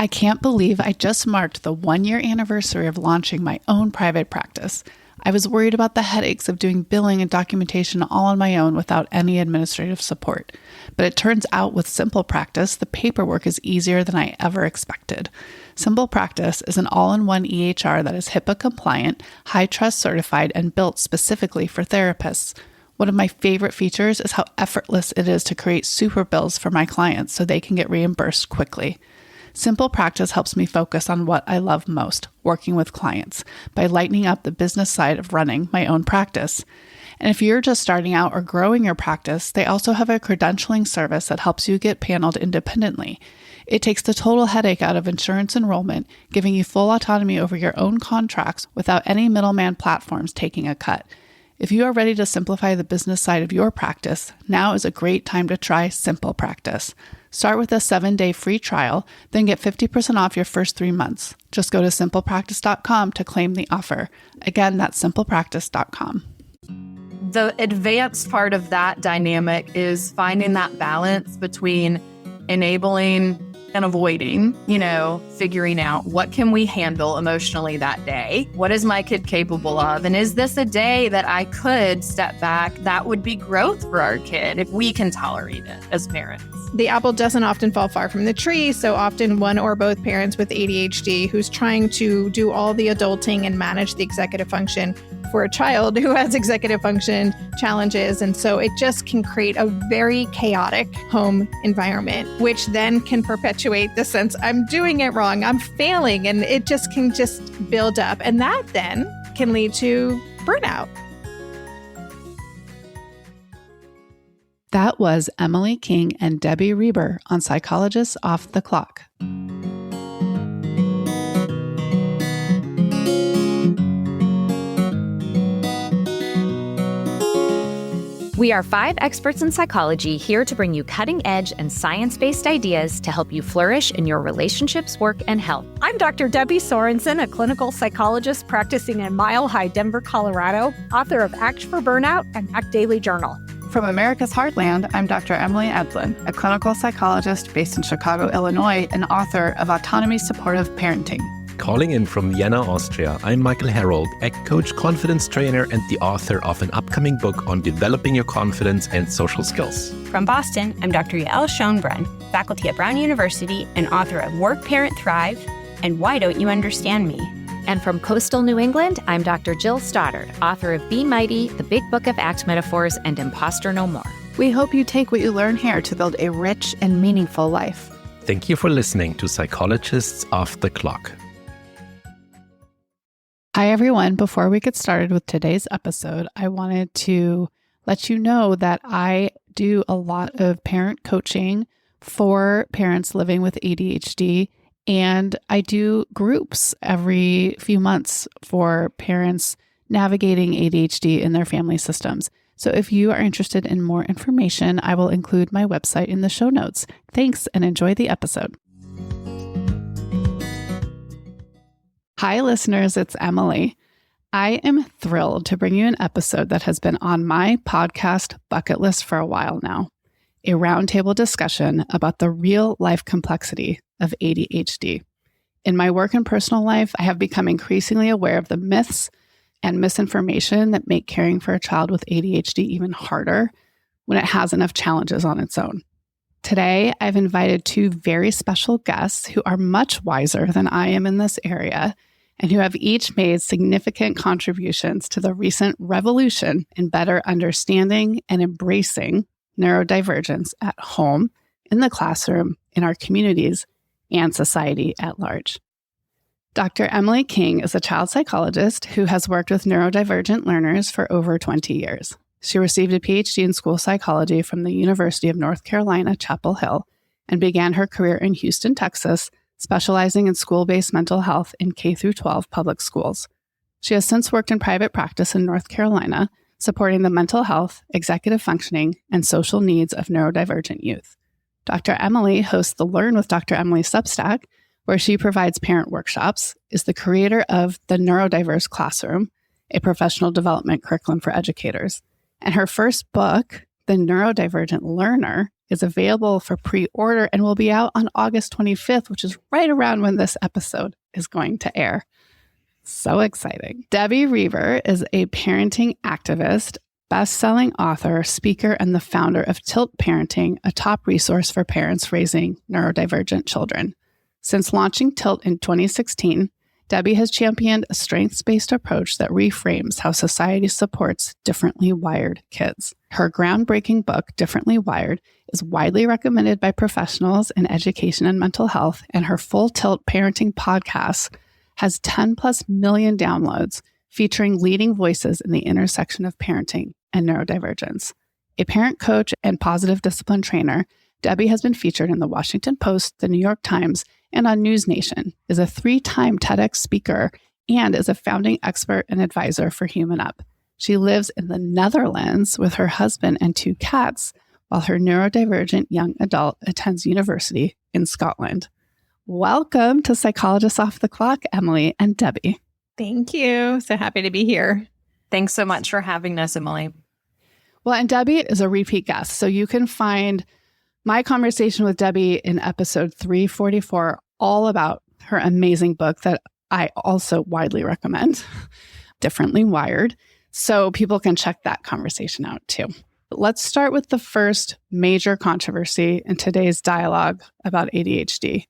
I can't believe I just marked the 1-year anniversary of launching my own private practice. I was worried about the headaches of doing billing and documentation all on my own without any administrative support. But it turns out with Simple Practice, the paperwork is easier than I ever expected. Simple Practice is an all-in-one EHR that is HIPAA compliant, high-trust certified, and built specifically for therapists. One of my favorite features is how effortless it is to create super bills for my clients so they can get reimbursed quickly. Simple Practice helps me focus on what I love most, working with clients, by lightening up the business side of running my own practice. And if you're just starting out or growing your practice, they also have a credentialing service that helps you get paneled independently. It takes the total headache out of insurance enrollment, giving you full autonomy over your own contracts without any middleman platforms taking a cut. If you are ready to simplify the business side of your practice, now is a great time to try Simple Practice. Start with a 7-day free trial, then get 50% off your first 3 months. Just go to simplepractice.com to claim the offer. Again, that's simplepractice.com. The advanced part of that dynamic is finding that balance between enabling and avoiding, figuring out what can we handle emotionally that day? What is my kid capable of? And is this a day that I could step back? That would be growth for our kid if we can tolerate it as parents. The apple doesn't often fall far from the tree, so often one or both parents with ADHD who's trying to do all the adulting and manage the executive function for a child who has executive function challenges. And so it just can create a very chaotic home environment, which then can perpetuate the sense I'm doing it wrong, I'm failing, and it can build up. And that then can lead to burnout. That was Emily King and Debbie Reber on Psychologists Off the Clock. We are 5 experts in psychology here to bring you cutting-edge and science-based ideas to help you flourish in your relationships, work, and health. I'm Dr. Debbie Sorensen, a clinical psychologist practicing in Mile High, Denver, Colorado, author of Act for Burnout and Act Daily Journal. From America's Heartland, I'm Dr. Emily Edlynn, a clinical psychologist based in Chicago, Illinois, and author of Autonomy Supportive Parenting. Calling in from Vienna, Austria, I'm Michael Herold, ACT coach, confidence trainer, and the author of an upcoming book on developing your confidence and social skills. From Boston, I'm Dr. Yael Schoenbrunn, faculty at Brown University and author of Work, Parent, Thrive, and Why Don't You Understand Me? And from coastal New England, I'm Dr. Jill Stoddard, author of Be Mighty, The Big Book of ACT Metaphors, and Imposter No More. We hope you take what you learn here to build a rich and meaningful life. Thank you for listening to Psychologists Off the Clock. Hi, everyone. Before we get started with today's episode, I wanted to let you know that I do a lot of parent coaching for parents living with ADHD, and I do groups every few months for parents navigating ADHD in their family systems. So if you are interested in more information, I will include my website in the show notes. Thanks, and enjoy the episode. Hi, listeners, it's Emily. I am thrilled to bring you an episode that has been on my podcast bucket list for a while now, a roundtable discussion about the real life complexity of ADHD. In my work and personal life, I have become increasingly aware of the myths and misinformation that make caring for a child with ADHD even harder when it has enough challenges on its own. Today, I've invited 2 very special guests who are much wiser than I am in this area and who have each made significant contributions to the recent revolution in better understanding and embracing neurodivergence at home, in the classroom, in our communities, and society at large. Dr. Emily King is a child psychologist who has worked with neurodivergent learners for over 20 years. She received a PhD in school psychology from the University of North Carolina, Chapel Hill, and began her career in Houston, Texas, specializing in school-based mental health in K-12 public schools. She has since worked in private practice in North Carolina, supporting the mental health, executive functioning, and social needs of neurodivergent youth. Dr. Emily hosts the Learn with Dr. Emily Substack, where she provides parent workshops, is the creator of the Neurodiverse Classroom, a professional development curriculum for educators. And her first book, The Neurodivergent Learner, is available for pre-order and will be out on August 25th, which is right around when this episode is going to air. So exciting. Debbie Reber is a parenting activist, best-selling author, speaker, and the founder of Tilt Parenting, a top resource for parents raising neurodivergent children. Since launching Tilt in 2016, Debbie has championed a strengths-based approach that reframes how society supports differently wired kids. Her groundbreaking book, Differently Wired, is widely recommended by professionals in education and mental health, and her Full Tilt Parenting podcast has 10 plus million downloads, featuring leading voices in the intersection of parenting and neurodivergence. A parent coach and positive discipline trainer, Debbie has been featured in the Washington Post, the New York Times, and on News Nation, is a 3-time TEDx speaker, and is a founding expert and advisor for Human Up. She lives in the Netherlands with her husband and 2 cats, while her neurodivergent young adult attends university in Scotland. Welcome to Psychologists Off the Clock, Emily and Debbie. Thank you. So happy to be here. Thanks so much for having us, Emily. Well, and Debbie is a repeat guest, so you can find my conversation with Debbie in episode 344, all about her amazing book that I also widely recommend, Differently Wired. So people can check that conversation out too. Let's start with the first major controversy in today's dialogue about ADHD.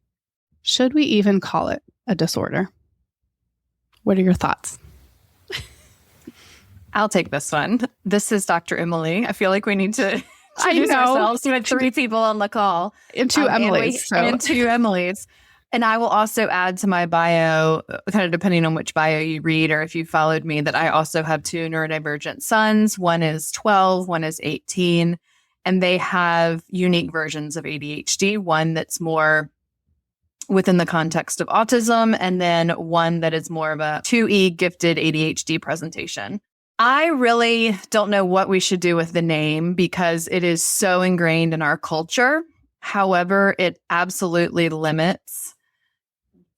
Should we even call it a disorder? What are your thoughts? I'll take this one. This is Dr. Emily. I feel like we need to introduce ourselves with 3 people on the call. And 2 Emilys. And 2 Emilys. And I will also add to my bio, kind of depending on which bio you read or if you followed me, that I also have 2 neurodivergent sons. One is 12, one is 18, and they have unique versions of ADHD. One that's more within the context of autism, and then one that is more of a 2E gifted ADHD presentation. I really don't know what we should do with the name because it is so ingrained in our culture. However, it absolutely limits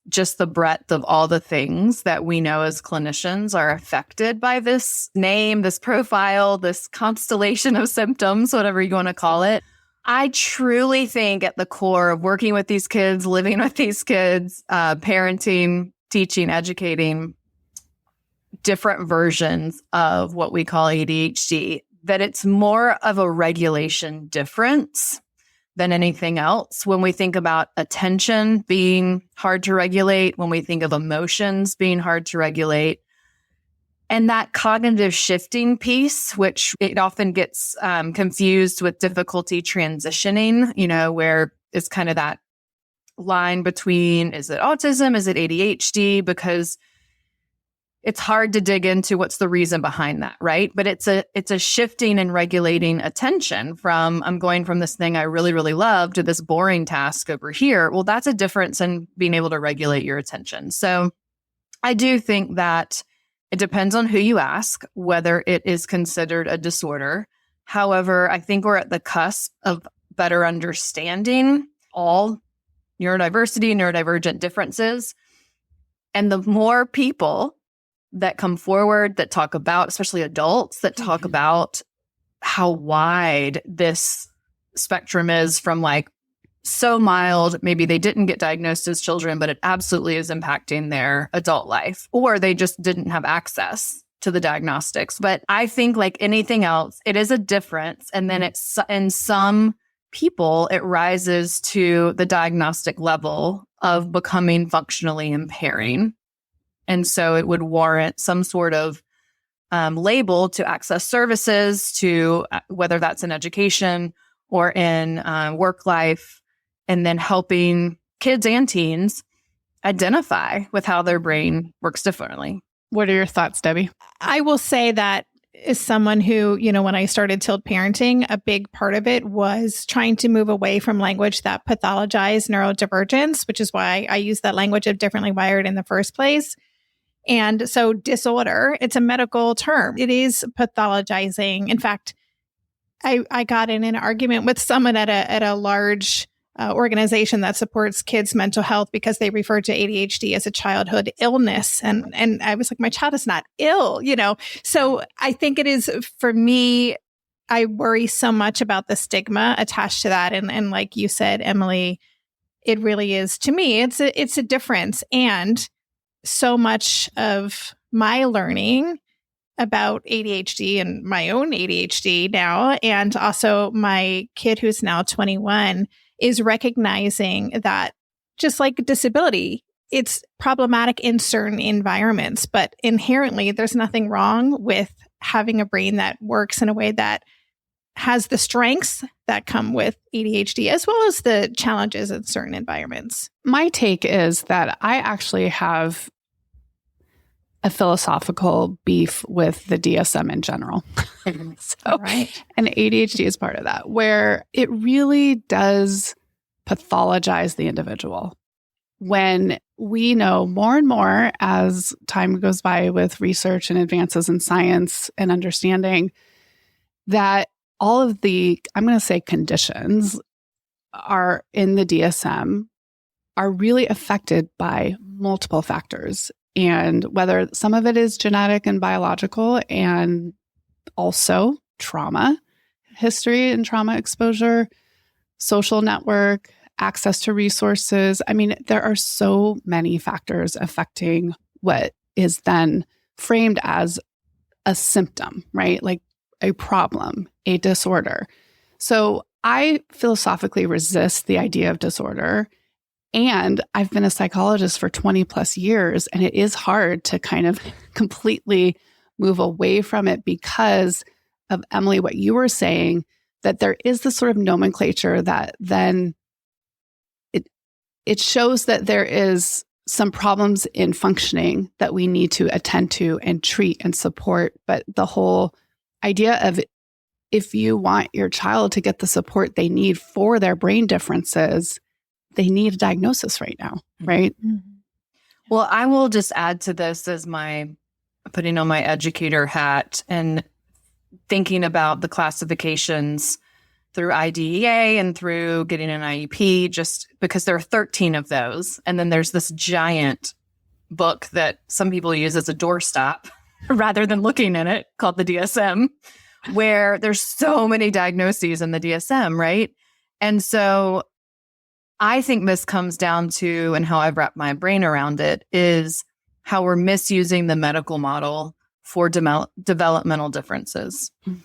just the breadth of all the things that we know as clinicians are affected by this name, this profile, this constellation of symptoms, whatever you want to call it. I truly think at the core of working with these kids, living with these kids, parenting, teaching, educating, different versions of what we call ADHD, that it's more of a regulation difference than anything else. When we think about attention being hard to regulate, when we think of emotions being hard to regulate, and that cognitive shifting piece, which it often gets confused with difficulty transitioning, where it's kind of that line between, is it autism? Is it ADHD? Because it's hard to dig into what's the reason behind that, right? But it's a shifting and regulating attention from, I'm going from this thing I really, really love to this boring task over here. Well, that's a difference in being able to regulate your attention. So I do think that it depends on who you ask, whether it is considered a disorder. However, I think we're at the cusp of better understanding all neurodiversity, neurodivergent differences. And the more people that come forward that talk about, especially adults, that talk about how wide this spectrum is from like so mild, maybe they didn't get diagnosed as children, but it absolutely is impacting their adult life, or they just didn't have access to the diagnostics. But I think like anything else, it is a difference. And then it's in some people, it rises to the diagnostic level of becoming functionally impairing. And so it would warrant some sort of label to access services, to whether that's in education or in work life, and then helping kids and teens identify with how their brain works differently. What are your thoughts, Debbie? I will say that as someone who, when I started Tilt Parenting, a big part of it was trying to move away from language that pathologized neurodivergence, which is why I use that language of differently wired in the first place. And so disorder, it's a medical term. It is pathologizing. In fact, I got in an argument with someone at a large organization that supports kids' mental health because they refer to ADHD as a childhood illness. And I was like, my child is not ill, So I think it is, for me, I worry so much about the stigma attached to that. And like you said, Emily, it really is, to me, it's a difference. And so much of my learning about ADHD and my own ADHD now, and also my kid who's now 21, is recognizing that just like disability, it's problematic in certain environments, but inherently there's nothing wrong with having a brain that works in a way that has the strengths that come with ADHD, as well as the challenges in certain environments. My take is that I actually have a philosophical beef with the DSM in general. So, right. And ADHD is part of that, where it really does pathologize the individual. When we know more and more as time goes by with research and advances in science and understanding that all of the, I'm going to say, conditions are in the DSM are really affected by multiple factors. And whether some of it is genetic and biological, and also trauma, history and trauma exposure, social network, access to resources. I mean, there are so many factors affecting what is then framed as a symptom, right? Like a problem, a disorder. So I philosophically resist the idea of disorder. And I've been a psychologist for 20 plus years, and it is hard to kind of completely move away from it because of, Emily, what you were saying, that there is this sort of nomenclature that then it shows that there is some problems in functioning that we need to attend to and treat and support. But the whole idea of, if you want your child to get the support they need for their brain differences, they need a diagnosis right now, right? Mm-hmm. Well, I will just add to this as my putting on my educator hat and thinking about the classifications through IDEA and through getting an IEP, just because there are 13 of those. And then there's this giant book that some people use as a doorstop rather than looking in it, called the DSM, where there's so many diagnoses in the DSM, right? And so I think this comes down to, and how I've wrapped my brain around it, is how we're misusing the medical model for developmental differences. Mm-hmm.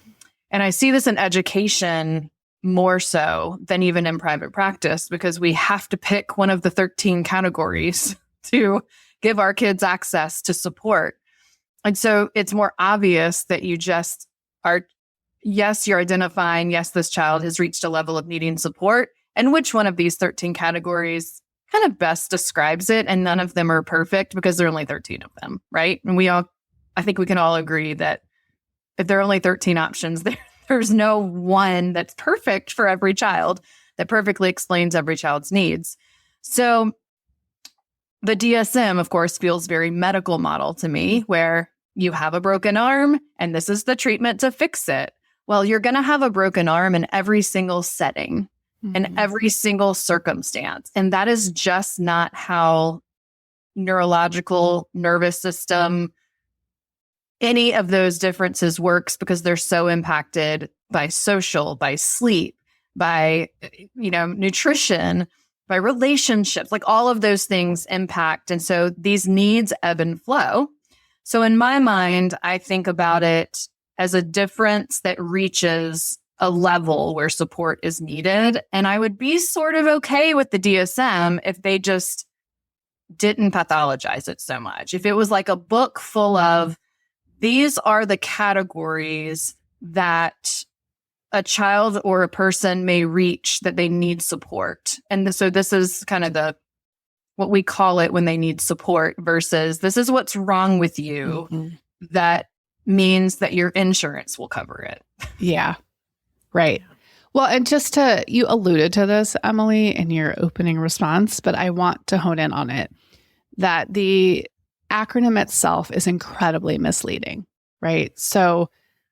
And I see this in education more so than even in private practice, because we have to pick one of the 13 categories to give our kids access to support. And so it's more obvious that you just are, yes, you're identifying, yes, this child has reached a level of needing support, and which one of these 13 categories kind of best describes it. And none of them are perfect because there are only 13 of them, right? And I think we can all agree that if there are only 13 options, there's no one that's perfect for every child that perfectly explains every child's needs. So the DSM, of course, feels very medical model to me, where you have a broken arm and this is the treatment to fix it. Well, you're going to have a broken arm in every single setting, in every single circumstance. And that is just not how neurological, nervous system, any of those differences works, because they're so impacted by social, by sleep, by, nutrition, by relationships, like all of those things impact. And so these needs ebb and flow. So in my mind, I think about it as a difference that reaches a level where support is needed. And I would be sort of okay with the DSM if they just didn't pathologize it so much. If it was like a book full of, these are the categories that a child or a person may reach that they need support. And so this is kind of what we call it when they need support, versus this is what's wrong with you. Mm-hmm. That means that your insurance will cover it. Yeah. Right. Well, and you alluded to this, Emily, in your opening response, but I want to hone in on it, that the acronym itself is incredibly misleading, right? So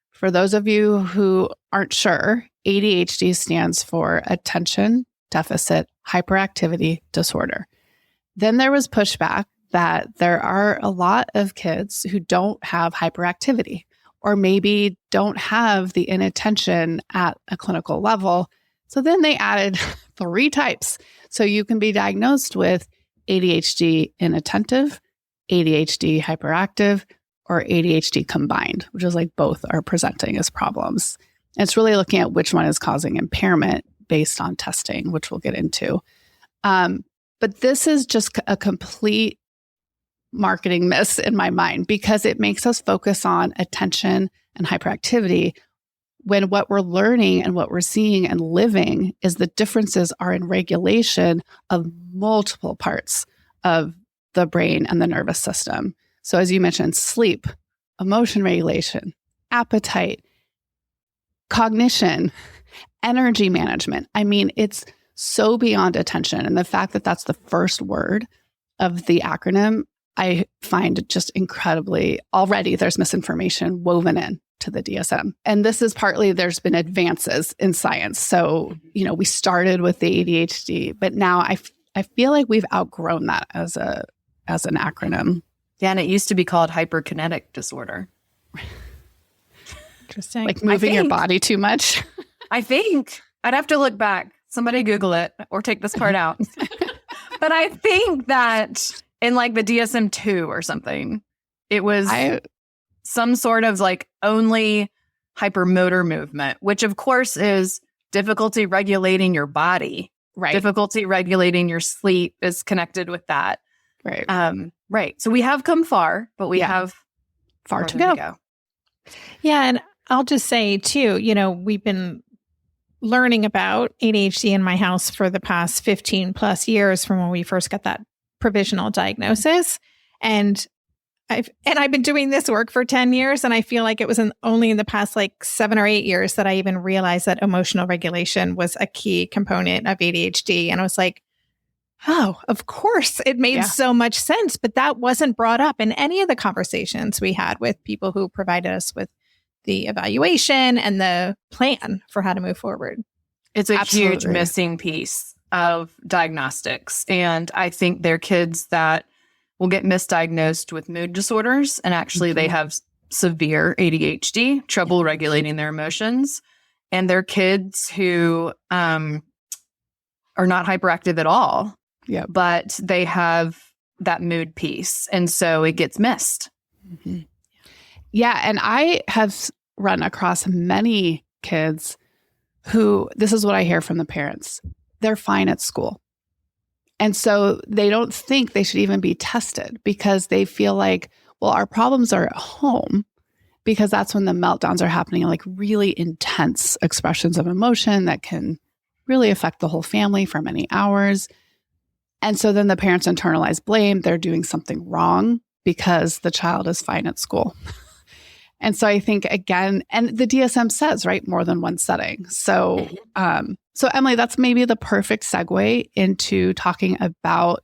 for those of you who aren't sure, ADHD stands for Attention Deficit Hyperactivity Disorder. Then there was pushback that there are a lot of kids who don't have hyperactivity, or maybe don't have the inattention at a clinical level. So then they added 3 types. So you can be diagnosed with ADHD inattentive, ADHD hyperactive, or ADHD combined, which is like both are presenting as problems. And it's really looking at which one is causing impairment based on testing, which we'll get into. But this is just a complete marketing miss in my mind because it makes us focus on attention and hyperactivity when what we're learning and what we're seeing and living is the differences are in regulation of multiple parts of the brain and the nervous system. So as you mentioned, sleep, emotion regulation, appetite, cognition, energy management. I mean, it's so beyond attention. And the fact that that's the first word of the acronym, I find just incredibly, already there's misinformation woven in to the DSM. And this is partly there's been advances in science. So, we started with the ADHD, but now I feel like we've outgrown that as an acronym. Yeah, and it used to be called hyperkinetic disorder. Interesting. Like moving your body too much. I think. I'd have to look back. Somebody Google it or take this part out. But I think that in like the DSM-2 or something, it was some sort of like only hypermotor movement, which of course is difficulty regulating your body. Right. Difficulty regulating your sleep is connected with that. Right. Right. So we have come far, but we have far to go. Yeah. And I'll just say too, we've been learning about ADHD in my house for the past 15 plus years from when we first got that provisional diagnosis. And I've been doing this work for 10 years. And I feel like it was only in the past like 7 or 8 years that I even realized that emotional regulation was a key component of ADHD. And I was like, oh, of course, it made so much sense. But that wasn't brought up in any of the conversations we had with people who provided us with the evaluation and the plan for how to move forward. It's a huge missing piece of diagnostics. And I think there are kids that will get misdiagnosed with mood disorders. And actually they have severe ADHD, trouble regulating their emotions. And they're kids who are not hyperactive at all. Yeah. But they have that mood piece. And so it gets missed. Mm-hmm. Yeah. And I have run across many kids who, this is what I hear from the parents, they're fine at school. And so they don't think they should even be tested because they feel like, well, our problems are at home because that's when the meltdowns are happening, like really intense expressions of emotion that can really affect the whole family for many hours. And so then the parents internalize blame. They're doing something wrong because the child is fine at school. And so I think, again, and the DSM says, right, more than one setting. So, so Emily, that's maybe the perfect segue into talking about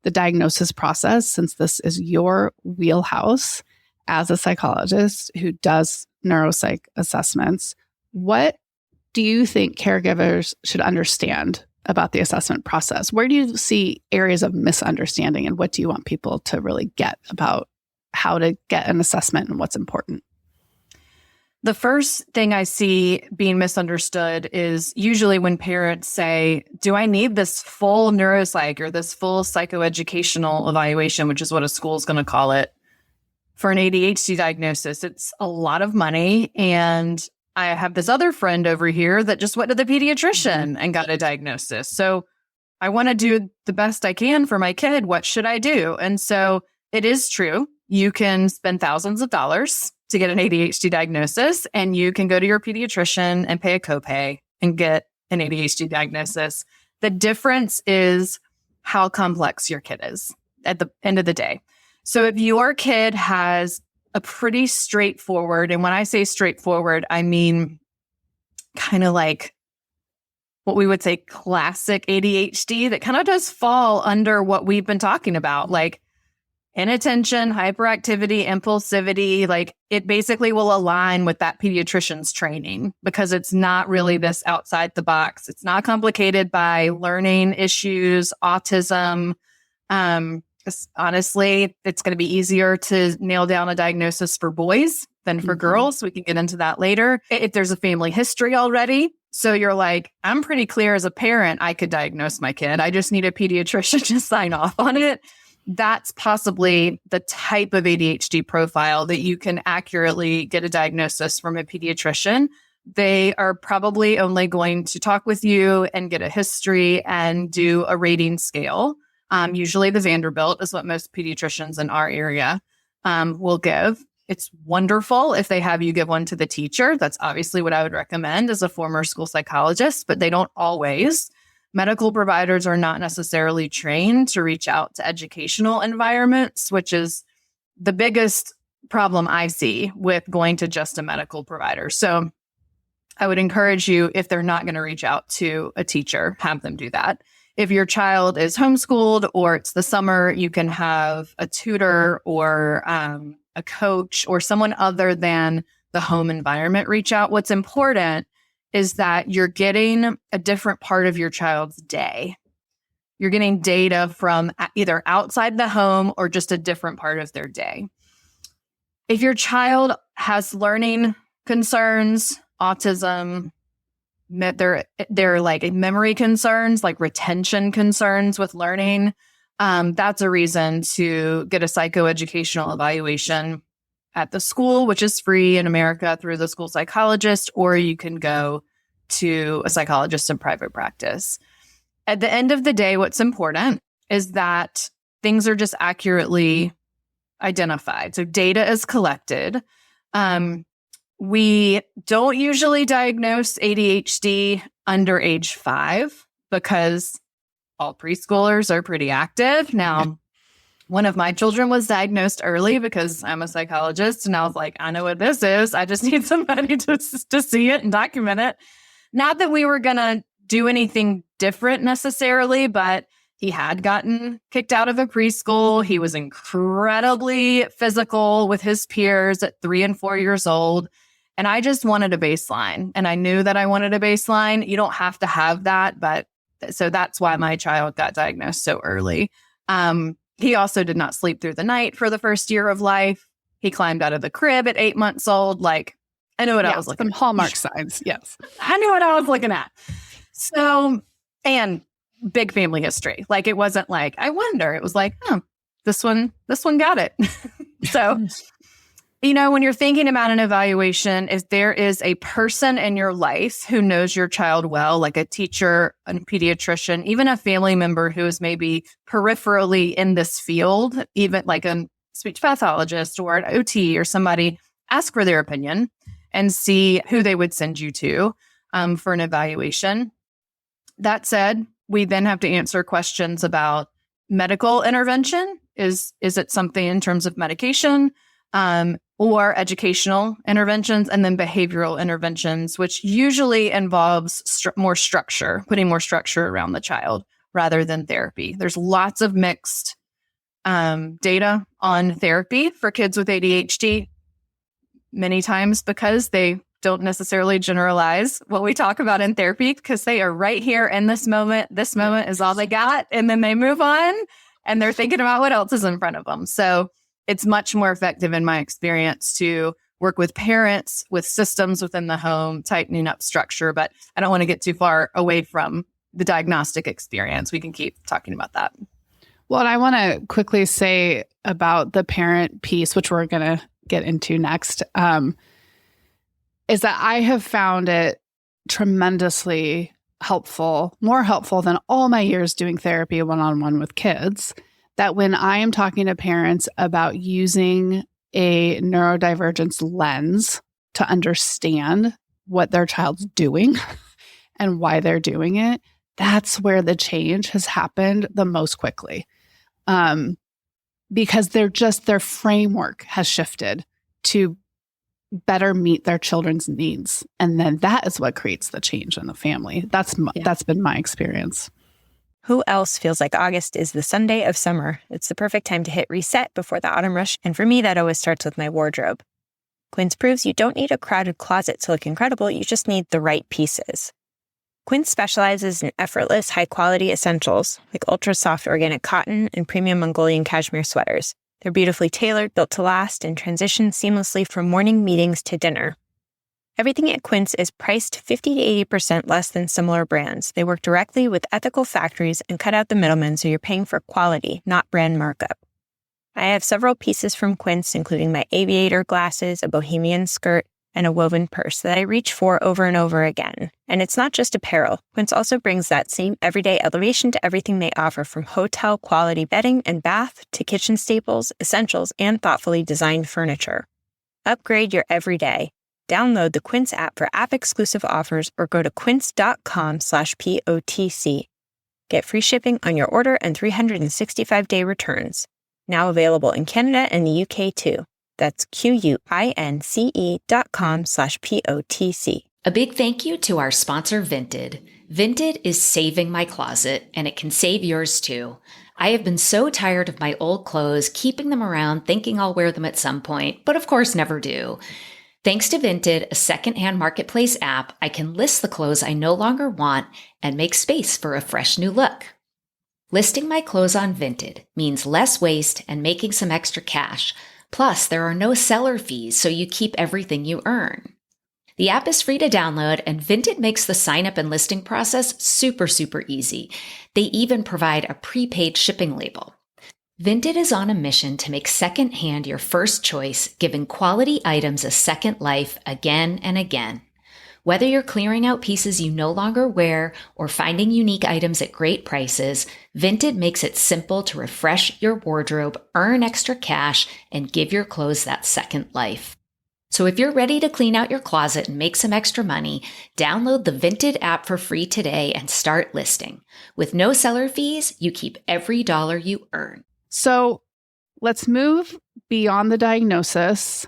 the diagnosis process, since this is your wheelhouse as a psychologist who does neuropsych assessments. What do you think caregivers should understand about the assessment process? Where do you see areas of misunderstanding, and what do you want people to really get about how to get an assessment and what's important? The first thing I see being misunderstood is usually when parents say, do I need this full neuropsych or this full psychoeducational evaluation, which is what a school is going to call it, for an ADHD diagnosis? It's a lot of money. And I have this other friend over here that just went to the pediatrician and got a diagnosis. So I want to do the best I can for my kid. What should I do? And so it is true. You can spend thousands of dollars to get an ADHD diagnosis, and you can go to your pediatrician and pay a copay and get an ADHD diagnosis. The difference is how complex your kid is at the end of the day. So if your kid has a pretty straightforward, and when I say straightforward, I mean kind of like what we would say classic ADHD that kind of does fall under what we've been talking about, like inattention, hyperactivity, impulsivity, like it basically will align with that pediatrician's training because it's not really this outside the box. It's not complicated by learning issues, autism. Honestly, it's going to be easier to nail down a diagnosis for boys than for girls. We can get into that later. If there's a family history already, so you're like, I'm pretty clear as a parent, I could diagnose my kid. I just need a pediatrician to sign off on it. That's possibly the type of ADHD profile that you can accurately get a diagnosis from a pediatrician. They are probably only going to talk with you and get a history and do a rating scale. Usually the Vanderbilt is what most pediatricians in our area will give. It's wonderful if they have you give one to the teacher. That's obviously what I would recommend as a former school psychologist, but they don't always. Medical providers are not necessarily trained to reach out to educational environments, which is the biggest problem I see with going to just a medical provider. So I would encourage you, if they're not going to reach out to a teacher, have them do that. If your child is homeschooled or it's the summer, you can have a tutor or a coach or someone other than the home environment reach out. What's important is that you're getting a different part of your child's day. You're getting data from either outside the home or just a different part of their day. If your child has learning concerns, autism, they're like memory concerns, like retention concerns with learning, that's a reason to get a psychoeducational evaluation at the school, which is free in America through the school psychologist, or you can go to a psychologist in private practice. At the end of the day, what's important is that things are just accurately identified. So data is collected. We don't usually diagnose ADHD under age 5 because all preschoolers are pretty active. Now, one of my children was diagnosed early because I'm a psychologist, and I was like, I know what this is. I just need somebody to see it and document it. Not that we were going to do anything different necessarily, but he had gotten kicked out of a preschool. He was incredibly physical with his peers at 3 and 4 years old. And I just wanted a baseline. And I knew that I wanted a baseline. You don't have to have that, but so that's why my child got diagnosed so early. He also did not sleep through the night for the first year of life. He climbed out of the crib at 8 months old. Like, I knew what I was looking at. Some hallmark signs, yes. I knew what I was looking at. So, and big family history. Like, it wasn't like, I wonder. It was like, this one got it. So, when you're thinking about an evaluation, if there is a person in your life who knows your child well, like a teacher, a pediatrician, even a family member who is maybe peripherally in this field, even like a speech pathologist or an OT or somebody, ask for their opinion and see who they would send you to for an evaluation. That said, we then have to answer questions about medical intervention. Is it something in terms of medication? Or educational interventions, and then behavioral interventions, which usually involves more structure, putting more structure around the child rather than therapy. There's lots of mixed data on therapy for kids with ADHD, many times because they don't necessarily generalize what we talk about in therapy because they are right here in this moment. This moment is all they got, and then they move on and they're thinking about what else is in front of them. So it's much more effective in my experience to work with parents, with systems within the home, tightening up structure. But I don't want to get too far away from the diagnostic experience. We can keep talking about that. Well, and I want to quickly say about the parent piece, which we're going to get into next, is that I have found it tremendously helpful, more helpful than all my years doing therapy one-on-one with kids, that when I am talking to parents about using a neurodivergence lens to understand what their child's doing and why they're doing it, that's where the change has happened the most quickly. Because their framework has shifted to better meet their children's needs. And then that is what creates the change in the family. That's been my experience. Who else feels like August is the Sunday of summer? It's the perfect time to hit reset before the autumn rush, and for me, that always starts with my wardrobe. Quince proves you don't need a crowded closet to look incredible, you just need the right pieces. Quince specializes in effortless, high-quality essentials like ultra-soft organic cotton and premium Mongolian cashmere sweaters. They're beautifully tailored, built to last, and transition seamlessly from morning meetings to dinner. Everything at Quince is priced 50 to 80% less than similar brands. They work directly with ethical factories and cut out the middlemen, so you're paying for quality, not brand markup. I have several pieces from Quince, including my aviator glasses, a bohemian skirt, and a woven purse that I reach for over and over again. And it's not just apparel. Quince also brings that same everyday elevation to everything they offer, from hotel quality bedding and bath to kitchen staples, essentials, and thoughtfully designed furniture. Upgrade your everyday. Download the Quince app for app-exclusive offers or go to quince.com/POTC. Get free shipping on your order and 365-day returns. Now available in Canada and the UK too. That's QUINCE.com/POTC. A big thank you to our sponsor, Vinted. Vinted is saving my closet, and it can save yours too. I have been so tired of my old clothes, keeping them around, thinking I'll wear them at some point, but of course never do. Thanks to Vinted, a secondhand marketplace app, I can list the clothes I no longer want and make space for a fresh new look. Listing my clothes on Vinted means less waste and making some extra cash. Plus, there are no seller fees, so you keep everything you earn. The app is free to download, and Vinted makes the sign-up and listing process super easy. They even provide a prepaid shipping label. Vinted is on a mission to make secondhand your first choice, giving quality items a second life again and again. Whether you're clearing out pieces you no longer wear or finding unique items at great prices, Vinted makes it simple to refresh your wardrobe, earn extra cash, and give your clothes that second life. So if you're ready to clean out your closet and make some extra money, download the Vinted app for free today and start listing. With no seller fees, you keep every dollar you earn. So let's move beyond the diagnosis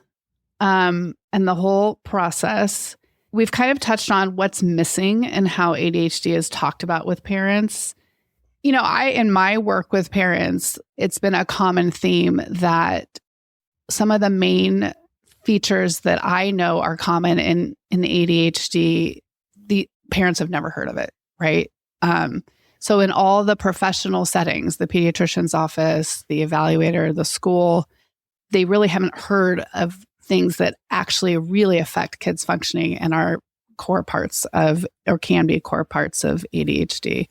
and the whole process. We've kind of touched on what's missing and how ADHD is talked about with parents. You know, in my work with parents, it's been a common theme that some of the main features that I know are common in ADHD, the parents have never heard of it, right? So in all the professional settings, the pediatrician's office, the evaluator, the school, they really haven't heard of things that actually really affect kids' functioning and are core parts of, or can be core parts of ADHD.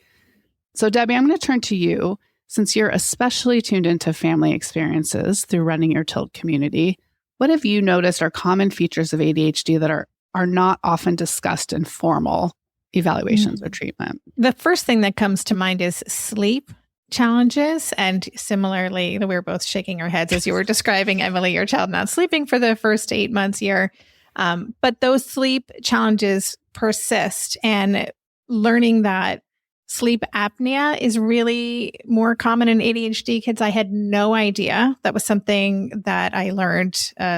So Debbie, I'm going to turn to you, since you're especially tuned into family experiences through running your TILT community. What have you noticed are common features of ADHD that are not often discussed in formal evaluations or treatment? The first thing that comes to mind is sleep challenges. And similarly, we were both shaking our heads as you were describing, Emily, your child not sleeping for the first 8 months year. But those sleep challenges persist, and learning that sleep apnea is really more common in ADHD kids. I had no idea. That was something that I learned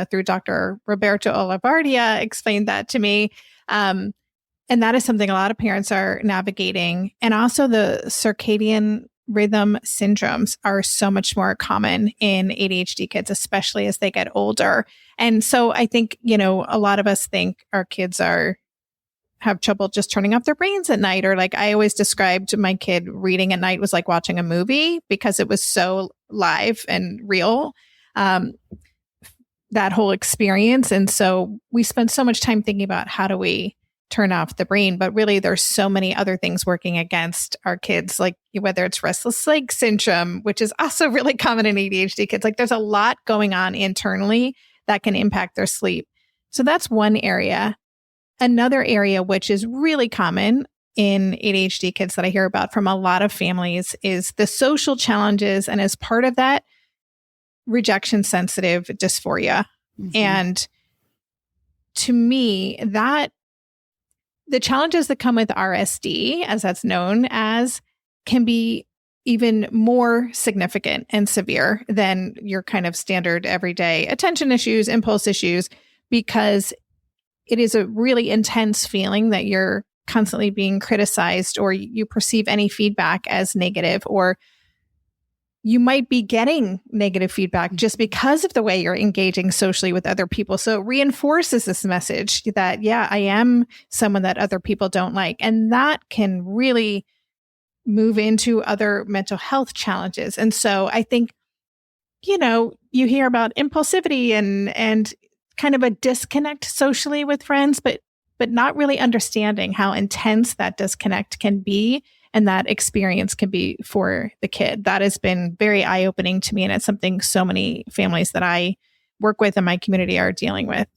through Dr. Roberto Olavardia explained that to me. And that is something a lot of parents are navigating. And also the circadian rhythm syndromes are so much more common in ADHD kids, especially as they get older. And so I think, a lot of us think our kids have trouble just turning off their brains at night. Or like I always described my kid reading at night was like watching a movie because it was so live and real, that whole experience. And so we spend so much time thinking about how do we turn off the brain, but really there's so many other things working against our kids, like whether it's restless leg syndrome, which is also really common in ADHD kids. Like there's a lot going on internally that can impact their sleep. So that's one area. Another area which is really common in ADHD kids that I hear about from a lot of families is the social challenges. And as part of that, rejection sensitive dysphoria. Mm-hmm. And to me, that the challenges that come with RSD, as that's known as, can be even more significant and severe than your kind of standard everyday attention issues, impulse issues, because it is a really intense feeling that you're constantly being criticized or you perceive any feedback as negative, or you might be getting negative feedback just because of the way you're engaging socially with other people. So it reinforces this message that, yeah, I am someone that other people don't like. And that can really move into other mental health challenges. And so I think, you hear about impulsivity and kind of a disconnect socially with friends, but not really understanding how intense that disconnect can be and that experience can be for the kid. That has been very eye-opening to me, and it's something so many families that I work with in my community are dealing with.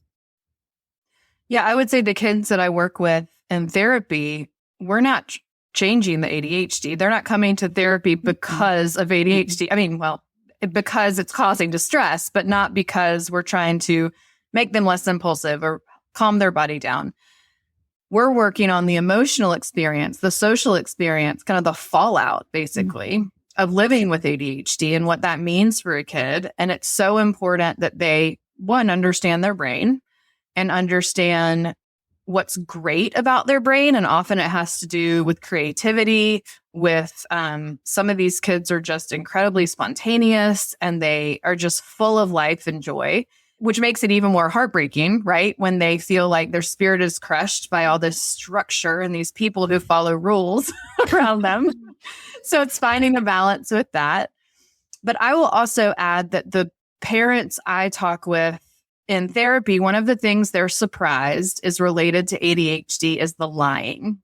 Yeah, I would say the kids that I work with in therapy, we're not changing the ADHD. They're not coming to therapy because of ADHD. I mean, well, because it's causing distress, but not because we're trying to make them less impulsive or calm their body down. We're working on the emotional experience, the social experience, kind of the fallout, basically, of living with ADHD and what that means for a kid. And it's so important that they, one, understand their brain and understand what's great about their brain. And often it has to do with creativity, with some of these kids are just incredibly spontaneous and they are just full of life and joy, which makes it even more heartbreaking, right? When they feel like their spirit is crushed by all this structure and these people who follow rules around them. So it's finding the balance with that. But I will also add that the parents I talk with in therapy, one of the things they're surprised is related to ADHD is the lying.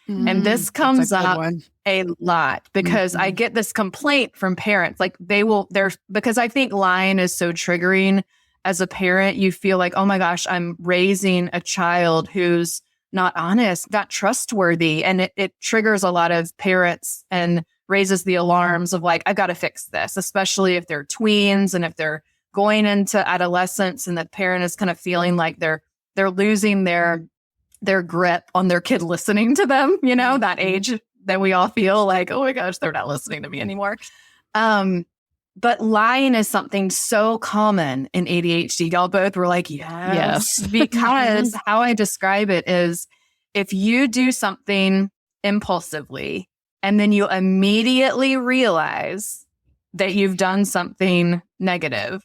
And this comes up a lot because I get this complaint from parents, like because I think lying is so triggering. As a parent, you feel like, oh my gosh, I'm raising a child who's not honest, not trustworthy. And it triggers a lot of parents and raises the alarms of like, I've got to fix this, especially if they're tweens and if they're going into adolescence and the parent is kind of feeling like they're losing their grip on their kid listening to them, that age that we all feel like, oh my gosh, they're not listening to me anymore. But lying is something so common in ADHD. Y'all both were like, yes. Because how I describe it is if you do something impulsively and then you immediately realize that you've done something negative,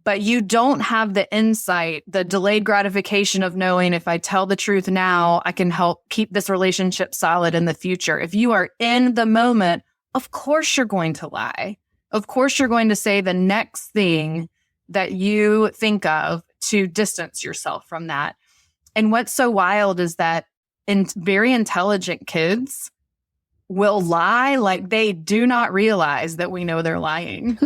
but you don't have the insight, the delayed gratification of knowing if I tell the truth now, I can help keep this relationship solid in the future. If you are in the moment, of course you're going to lie. Of course you're going to say the next thing that you think of to distance yourself from that. And what's so wild is that very intelligent kids will lie like they do not realize that we know they're lying.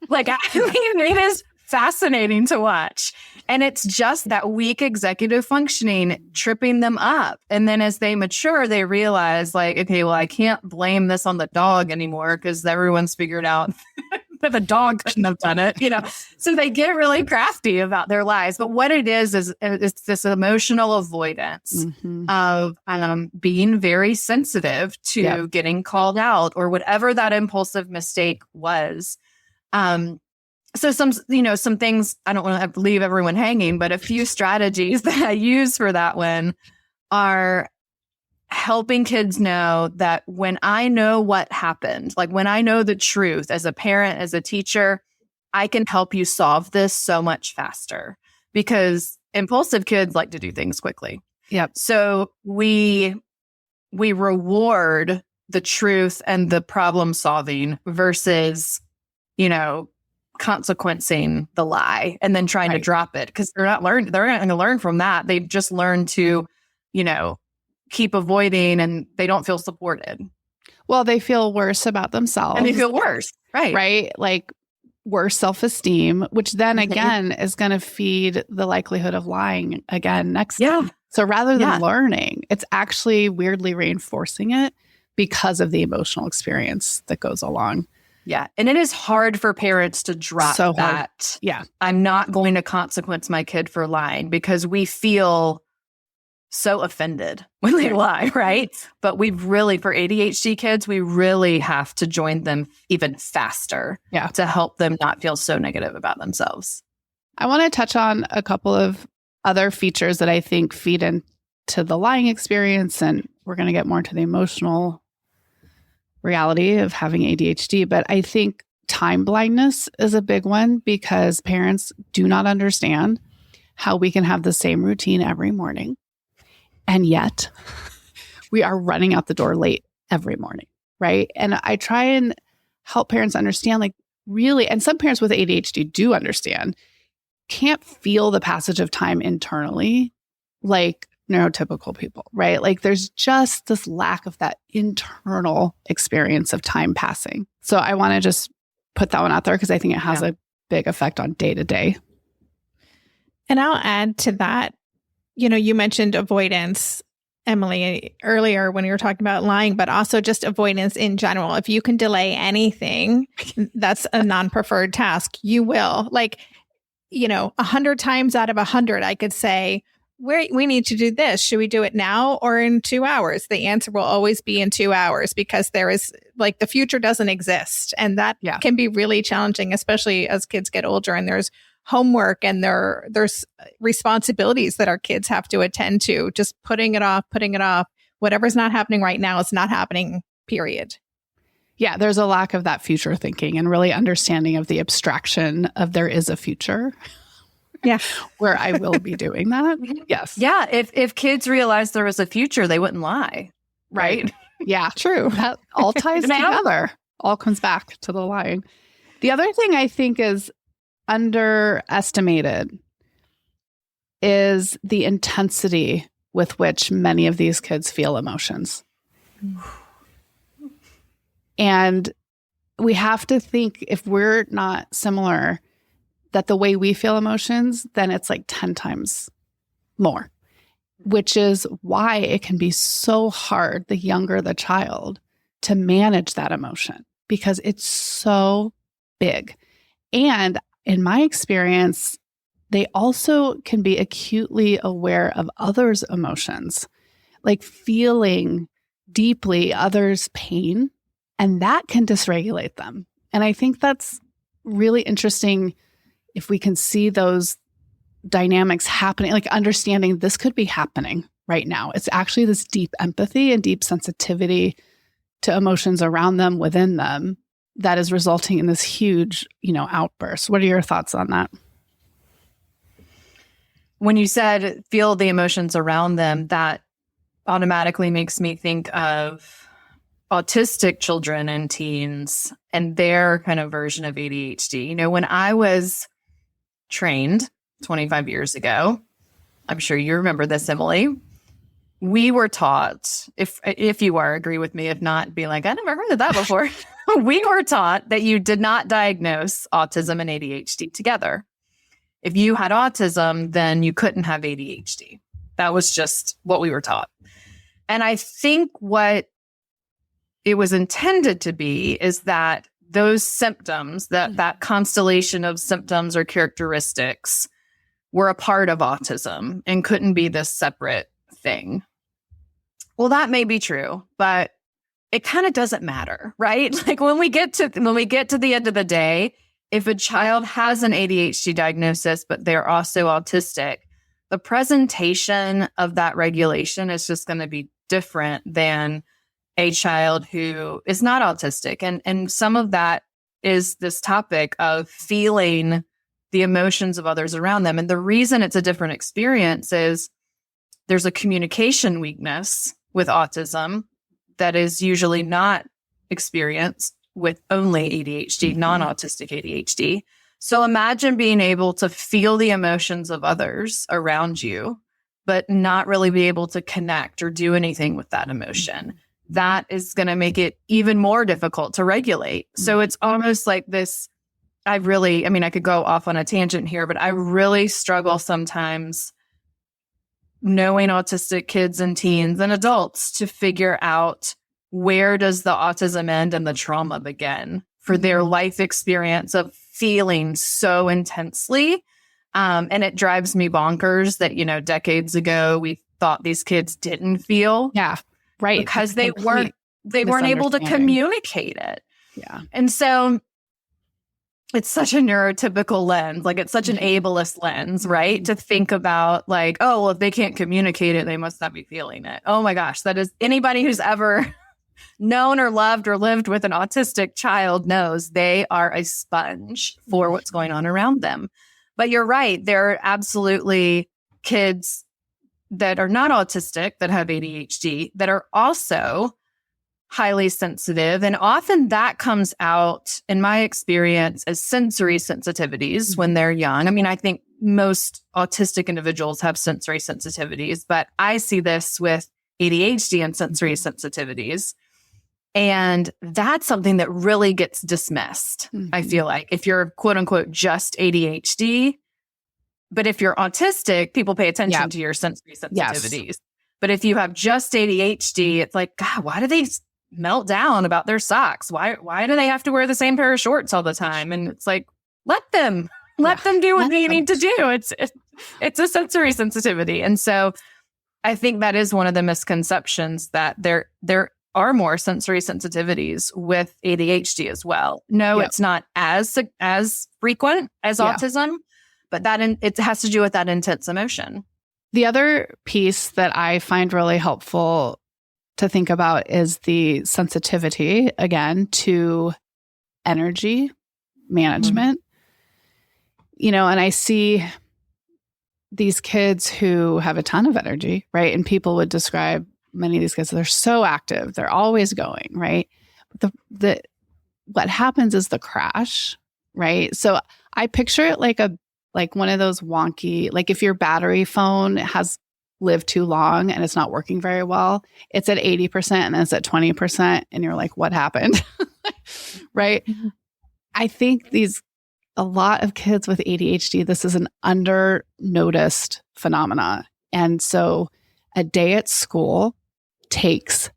Like, I mean, it is fascinating to watch. And it's just that weak executive functioning tripping them up. And then as they mature, they realize like, okay, well, I can't blame this on the dog anymore because everyone's figured out that the dog couldn't have done it, So they get really crafty about their lies. But what it is it's this emotional avoidance of being very sensitive to getting called out or whatever that impulsive mistake was. So some things, I don't want to leave everyone hanging, but a few strategies that I use for that one are helping kids know that when I know what happened, like when I know the truth as a parent, as a teacher, I can help you solve this so much faster because impulsive kids like to do things quickly. Yep. So we reward the truth and the problem solving versus, consequencing the lie and then trying to drop it because they're not going to learn from that. They just learn to, keep avoiding and they don't feel supported. Well, they feel worse about themselves. And they feel worse. Right. Right. Like worse self-esteem, which then again is going to feed the likelihood of lying again next time. So rather than learning, it's actually weirdly reinforcing it because of the emotional experience that goes along. Yeah. And it is hard for parents to drop that. Yeah. I'm not going to consequence my kid for lying because we feel so offended when they lie, right? But for ADHD kids, we really have to join them even faster to help them not feel so negative about themselves. I want to touch on a couple of other features that I think feed into the lying experience, and we're going to get more into the emotional reality of having ADHD. But I think time blindness is a big one because parents do not understand how we can have the same routine every morning. And yet we are running out the door late every morning, right? And I try and help parents understand, like, really, and some parents with ADHD do understand, can't feel the passage of time internally like neurotypical people, right? Like there's just this lack of that internal experience of time passing. So I want to just put that one out there because I think it has a big effect on day to day. And I'll add to that, you mentioned avoidance, Emily, earlier when you were talking about lying, but also just avoidance in general. If you can delay anything, that's a non-preferred task. You will. 100 times out of 100, I could say, we need to do this. Should we do it now or in 2 hours? The answer will always be in 2 hours because there is the future doesn't exist. And that can be really challenging, especially as kids get older and there's homework and there's responsibilities that our kids have to attend to. Just putting it off. Whatever's not happening right now is not happening, period. Yeah, there's a lack of that future thinking and really understanding of the abstraction of there is a future. Yeah. Where I will be doing that. Yes. Yeah. If kids realized there was a future, they wouldn't lie. Right. Yeah. True. That all ties together. All comes back to the lying. The other thing I think is underestimated is the intensity with which many of these kids feel emotions. And we have to think, if we're not similar, that the way we feel emotions, then it's like 10 times more, which is why it can be so hard, the younger the child, to manage that emotion because it's so big. And in my experience, they also can be acutely aware of others' emotions, like feeling deeply others' pain, and that can dysregulate them. And I think that's really interesting if we can see those dynamics happening, like understanding this could be happening right now. It's actually this deep empathy and deep sensitivity to emotions around them, within them, that is resulting in this huge, outburst. What are your thoughts on that? When you said feel the emotions around them, that automatically makes me think of autistic children and teens and their kind of version of ADHD. When I was trained 25 years ago, I'm sure you remember this, Emily, we were taught, if you are, agree with me. If not, be like, I never heard of that before. We were taught that you did not diagnose autism and ADHD together. If you had autism, then you couldn't have ADHD. That was just what we were taught. And I think what it was intended to be is that those symptoms, that constellation of symptoms or characteristics, were a part of autism and couldn't be this separate thing. Well, that may be true, but it kind of doesn't matter, right? Like when we get to the end of the day, if a child has an ADHD diagnosis, but they're also autistic, the presentation of that regulation is just going to be different than a child who is not autistic. And some of that is this topic of feeling the emotions of others around them. And the reason it's a different experience is there's a communication weakness with autism that is usually not experienced with only ADHD, non-autistic ADHD. So imagine being able to feel the emotions of others around you, but not really be able to connect or do anything with that emotion. That is going to make it even more difficult to regulate. So it's almost like this, I could go off on a tangent here, but I really struggle sometimes knowing autistic kids and teens and adults to figure out where does the autism end and the trauma begin for their life experience of feeling so intensely. And it drives me bonkers that, decades ago, we thought these kids didn't feel. Yeah. Right. Because they weren't able to communicate it. Yeah. And so it's such a neurotypical lens, like it's such an ableist lens, right? To think about if they can't communicate it, they must not be feeling it. Oh my gosh, that is anybody who's ever known or loved or lived with an autistic child knows they are a sponge for what's going on around them. But you're right. There are absolutely kids that are not autistic that have ADHD that are also highly sensitive. And often that comes out, in my experience, as sensory sensitivities when they're young. I mean, I think most autistic individuals have sensory sensitivities, but I see this with ADHD and sensory sensitivities. And that's something that really gets dismissed, I feel like, if you're quote unquote just ADHD. But if you're autistic, people pay attention to your sensory sensitivities. Yes. But if you have just ADHD, it's like, God, why do they melt down about their socks? Why do they have to wear the same pair of shorts all the time? And it's like, let them do what they need to do. It's a sensory sensitivity. And so I think that is one of the misconceptions, that there are more sensory sensitivities with ADHD as well. No, it's not as frequent as autism, but it has to do with that intense emotion. The other piece that I find really helpful to think about is the sensitivity, again, to energy management. And I see these kids who have a ton of energy, right? And people would describe many of these kids, they're so active, they're always going, right? But what happens is the crash, right? So I picture it like one of those wonky, like if your battery phone has lived too long and it's not working very well, it's at 80% and then it's at 20%. And you're like, what happened? Right? Mm-hmm. I think a lot of kids with ADHD, this is an under-noticed phenomena. And so a day at school takes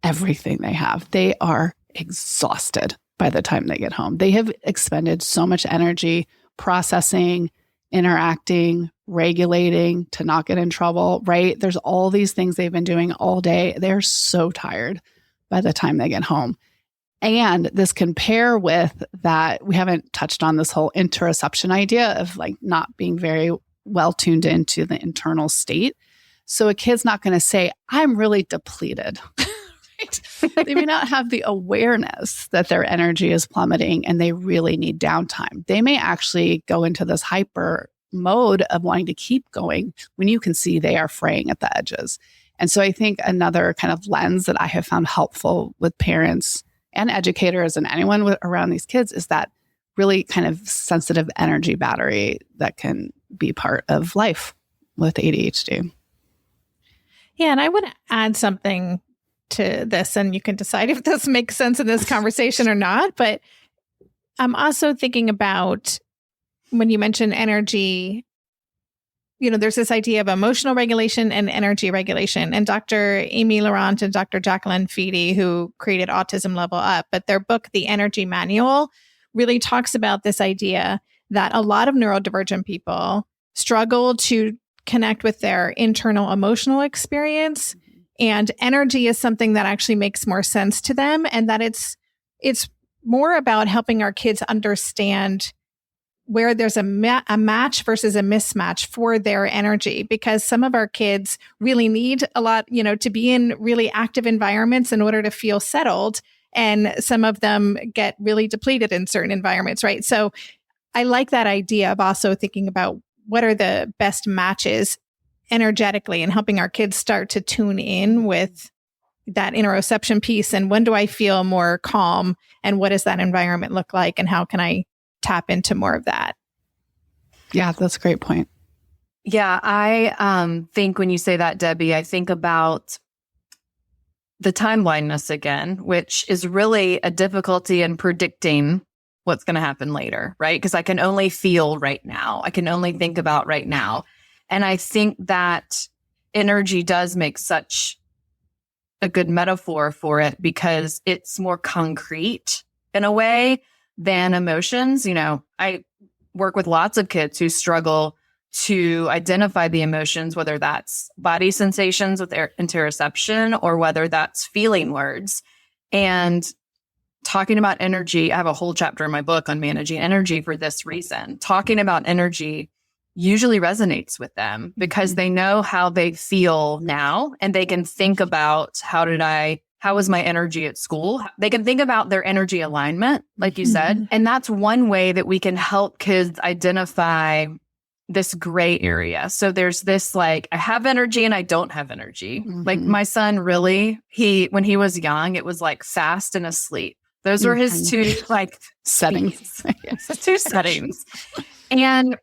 everything they have. They are exhausted by the time they get home. They have expended so much energy processing, interacting, regulating to not get in trouble, right? There's all these things they've been doing all day. They're so tired by the time they get home. And this can pair with that, we haven't touched on this whole interoception idea of like not being very well tuned into the internal state. So a kid's not going to say, I'm really depleted. Right? They may not have the awareness that their energy is plummeting and they really need downtime. They may actually go into this hyper mode of wanting to keep going when you can see they are fraying at the edges. And so I think another kind of lens that I have found helpful with parents and educators and anyone around these kids is that really kind of sensitive energy battery that can be part of life with ADHD. Yeah, and I want to add something to this, and you can decide if this makes sense in this conversation or not. But I'm also thinking about when you mention energy, there's this idea of emotional regulation and energy regulation. And Dr. Amy Laurent and Dr. Jacqueline Feedy, who created Autism Level Up, but their book, The Energy Manual, really talks about this idea that a lot of neurodivergent people struggle to connect with their internal emotional experience. And energy is something that actually makes more sense to them. And that it's more about helping our kids understand where there's a match versus a mismatch for their energy, because some of our kids really need a lot, to be in really active environments in order to feel settled. And some of them get really depleted in certain environments, right? So I like that idea of also thinking about what are the best matches energetically and helping our kids start to tune in with that interoception piece. And when do I feel more calm? And what does that environment look like? And how can I tap into more of that? Yeah, that's a great point. Yeah, I think when you say that, Debbie, I think about the timeliness again, which is really a difficulty in predicting what's going to happen later, right? Because I can only feel right now. I can only think about right now. And I think that energy does make such a good metaphor for it because it's more concrete in a way than emotions. I work with lots of kids who struggle to identify the emotions, whether that's body sensations with their interoception or whether that's feeling words. And talking about energy, I have a whole chapter in my book on managing energy for this reason. Talking about energy usually resonates with them because they know how they feel now and they can think about how did I how is my energy at school? They can think about their energy alignment, like you said. And that's one way that we can help kids identify this gray area. So there's this like, I have energy and I don't have energy. Like my son really, when he was young, it was like fast and asleep. Those were his two like settings. Two settings. And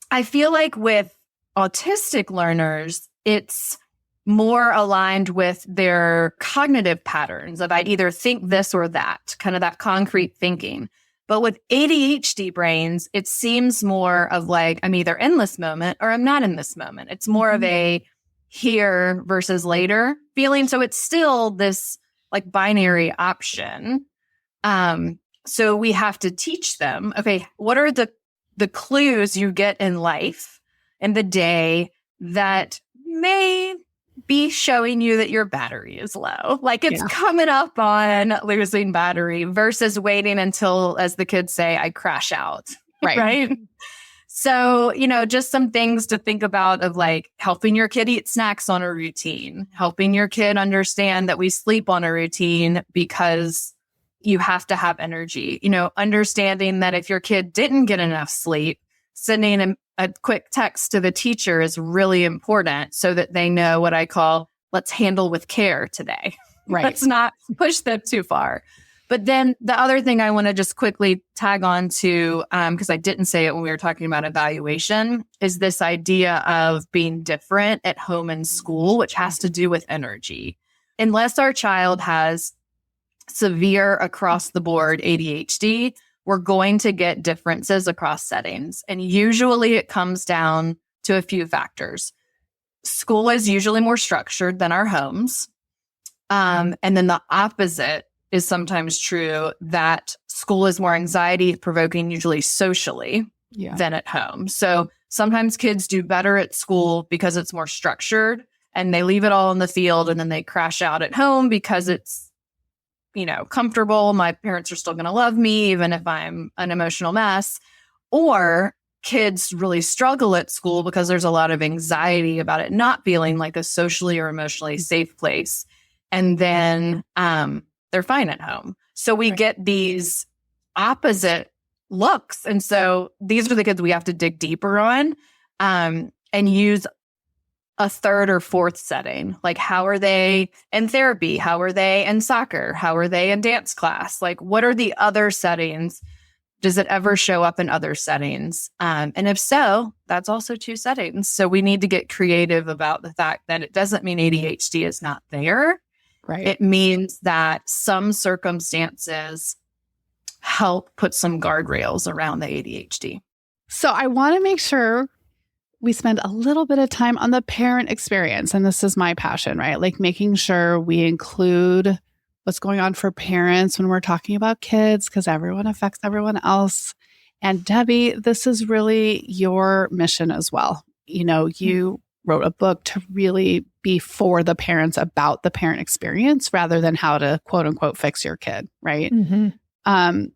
I feel like with autistic learners, it's more aligned with their cognitive patterns of I either think this or that, kind of that concrete thinking. But with ADHD brains, it seems more of like, I'm either in this moment or I'm not in this moment. It's more of a here versus later feeling. So it's still this like binary option. So we have to teach them, okay, what are the clues you get in life in the day that may be showing you that your battery is low. Like it's coming up on losing battery versus waiting until, as the kids say, I crash out. Right. So, just some things to think about of like helping your kid eat snacks on a routine, helping your kid understand that we sleep on a routine because you have to have energy, understanding that if your kid didn't get enough sleep, sending a quick text to the teacher is really important so that they know what I call, let's handle with care today. Right. Let's not push them too far. But then the other thing I want to just quickly tag on to, because I didn't say it when we were talking about evaluation, is this idea of being different at home and school, which has to do with energy. Unless our child has severe across the board ADHD, we're going to get differences across settings. And usually it comes down to a few factors. School is usually more structured than our homes. And then the opposite is sometimes true, that school is more anxiety provoking, usually socially, than at home. So sometimes kids do better at school because it's more structured and they leave it all in the field and then they crash out at home because it's comfortable. My parents are still going to love me, even if I'm an emotional mess. Or kids really struggle at school because there's a lot of anxiety about it not feeling like a socially or emotionally safe place. And then they're fine at home. So we get these opposite looks. And so these are the kids we have to dig deeper on and use a third or fourth setting. Like, how are they in therapy? How are they in soccer? How are they in dance class? Like, what are the other settings? Does it ever show up in other settings? And if so, that's also two settings. So we need to get creative about the fact that it doesn't mean ADHD is not there. Right. It means that some circumstances help put some guardrails around the ADHD. So I want to make sure we spend a little bit of time on the parent experience. And this is my passion, right? Like making sure we include what's going on for parents when we're talking about kids, because everyone affects everyone else. And Debbie, this is really your mission as well. You wrote a book to really be for the parents about the parent experience rather than how to quote unquote fix your kid, right?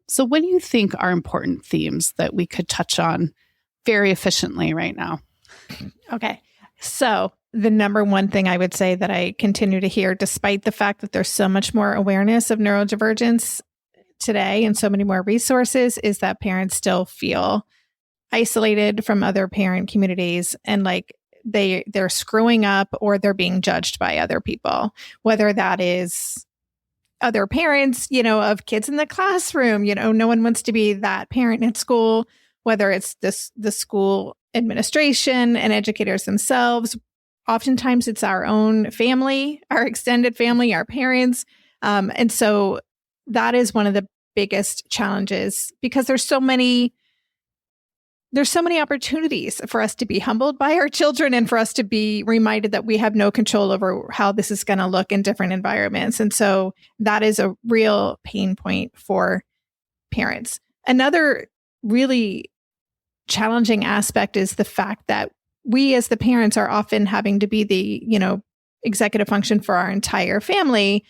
So what do you think are important themes that we could touch on very efficiently right now? Okay. So the number one thing I would say that I continue to hear, despite the fact that there's so much more awareness of neurodivergence today and so many more resources, is that parents still feel isolated from other parent communities and like they're screwing up or they're being judged by other people, whether that is other parents, of kids in the classroom. No one wants to be that parent at school, whether it's the school administration and educators themselves. Oftentimes it's our own family, our extended family, our parents. And so that is one of the biggest challenges, because there's so many opportunities for us to be humbled by our children and for us to be reminded that we have no control over how this is going to look in different environments. And so that is a real pain point for parents. Another really challenging aspect is the fact that we as the parents are often having to be the, executive function for our entire family.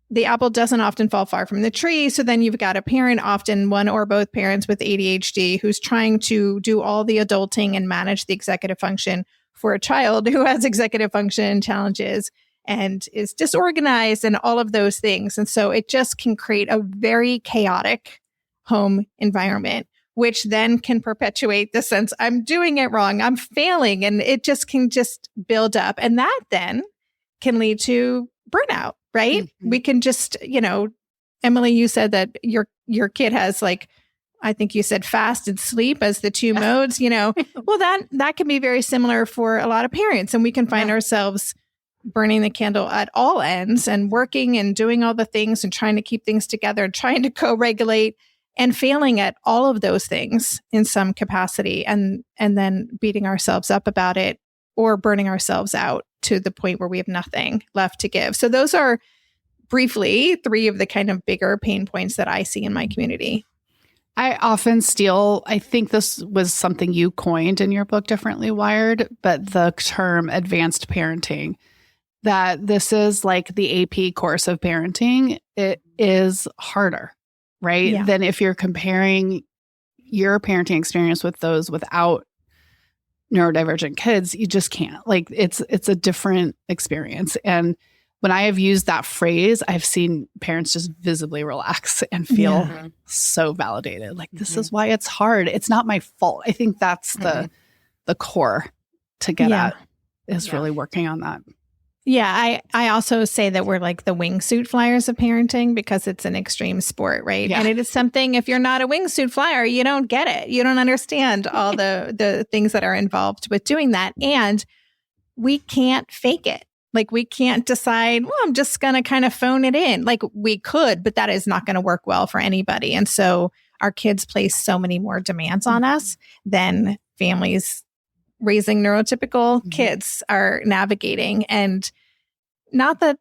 The apple doesn't often fall far from the tree. So then you've got a parent, often one or both parents with ADHD, who's trying to do all the adulting and manage the executive function for a child who has executive function challenges. and is disorganized and all of those things. And so it just can create a very chaotic home environment, which then can perpetuate the sense I'm doing it wrong, I'm failing, and it just can just build up. And that then can lead to burnout, right? Mm-hmm. We can just, Emily, you said that your kid has like, I think you said fast and sleep as the two modes, well, that can be very similar for a lot of parents. And we can find ourselves burning the candle at all ends and working and doing all the things and trying to keep things together and trying to co-regulate and failing at all of those things in some capacity and then beating ourselves up about it or burning ourselves out to the point where we have nothing left to give. So those are briefly 3 of the kind of bigger pain points that I see in my community. I often I think this was something you coined in your book, Differently Wired, but the term advanced parenting, that this is like the AP course of parenting. It is harder, right? Yeah. Than if you're comparing your parenting experience with those without neurodivergent kids. You just can't. Like it's a different experience. And when I have used that phrase, I've seen parents just visibly relax and feel so validated. Like, this is why it's hard. It's not my fault. I think that's the core to get at is really working on that. Yeah, I also say that we're like the wingsuit flyers of parenting because it's an extreme sport, right? Yeah. And it is something, if you're not a wingsuit flyer, you don't get it. You don't understand all the things that are involved with doing that. And we can't fake it. Like, we can't decide, well, I'm just going to kind of phone it in. Like, we could, but that is not going to work well for anybody. And so our kids place so many more demands on us than families raising neurotypical kids are navigating. And not that,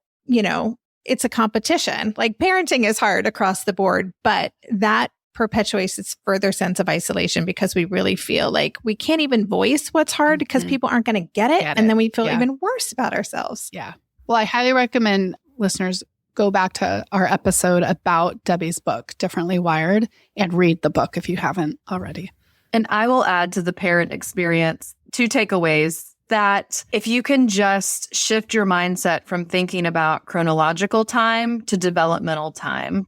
it's a competition. Like, parenting is hard across the board, but that perpetuates this further sense of isolation because we really feel like we can't even voice what's hard because people aren't going to get it. And then we feel even worse about ourselves. Yeah. Well, I highly recommend listeners go back to our episode about Debbie's book, Differently Wired, and read the book if you haven't already. And I will add to the parent experience 2 takeaways that if you can just shift your mindset from thinking about chronological time to developmental time,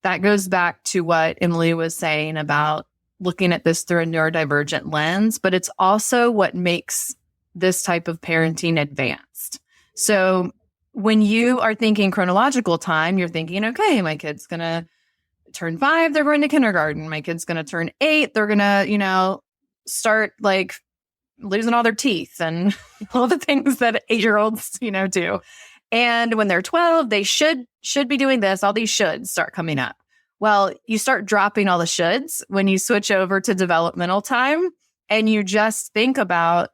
that goes back to what Emily was saying about looking at this through a neurodivergent lens, but it's also what makes this type of parenting advanced. So when you are thinking chronological time, you're thinking, okay, my kid's going to turn 5, they're going to kindergarten. My kid's going to turn 8, they're going to, start like losing all their teeth and all the things that 8-year-olds, do. And when they're 12, they should be doing this. All these shoulds start coming up. Well, you start dropping all the shoulds when you switch over to developmental time and you just think about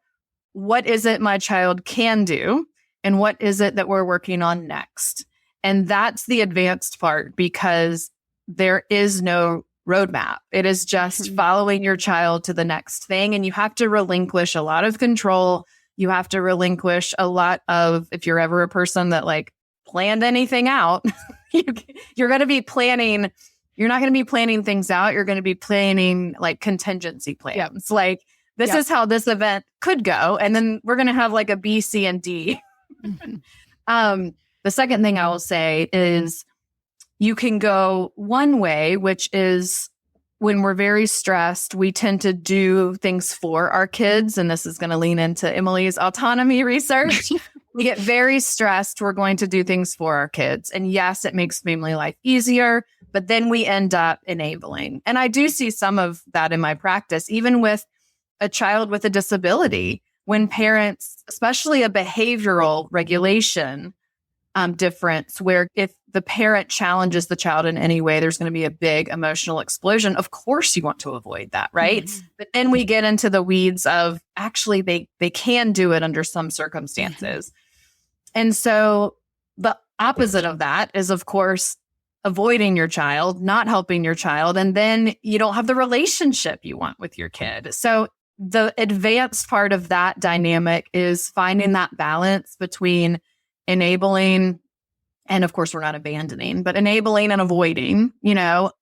what is it my child can do and what is it that we're working on next. And that's the advanced part because there is no roadmap. It is just following your child to the next thing. And you have to relinquish a lot of control. You have to relinquish a lot of, if you're ever a person that like planned anything out, you're going to be planning, you're not going to be planning things out. You're going to be planning like contingency plans. Like, this is how this event could go. And then we're going to have like a B, C, and D. The second thing I will say is you can go one way, which is when we're very stressed, we tend to do things for our kids. And this is going to lean into Emily's autonomy research. We get very stressed. We're going to do things for our kids. And yes, it makes family life easier, but then we end up enabling. And I do see some of that in my practice, even with a child with a disability, when parents, especially a behavioral regulation difference, where if the parent challenges the child in any way, there's going to be a big emotional explosion. Of course, you want to avoid that, right? But then we get into the weeds of actually they can do it under some circumstances. And so the opposite of that is, of course, avoiding your child, not helping your child, and then you don't have the relationship you want with your kid. So the advanced part of that dynamic is finding that balance between enabling, and of course, we're not abandoning, but enabling and avoiding,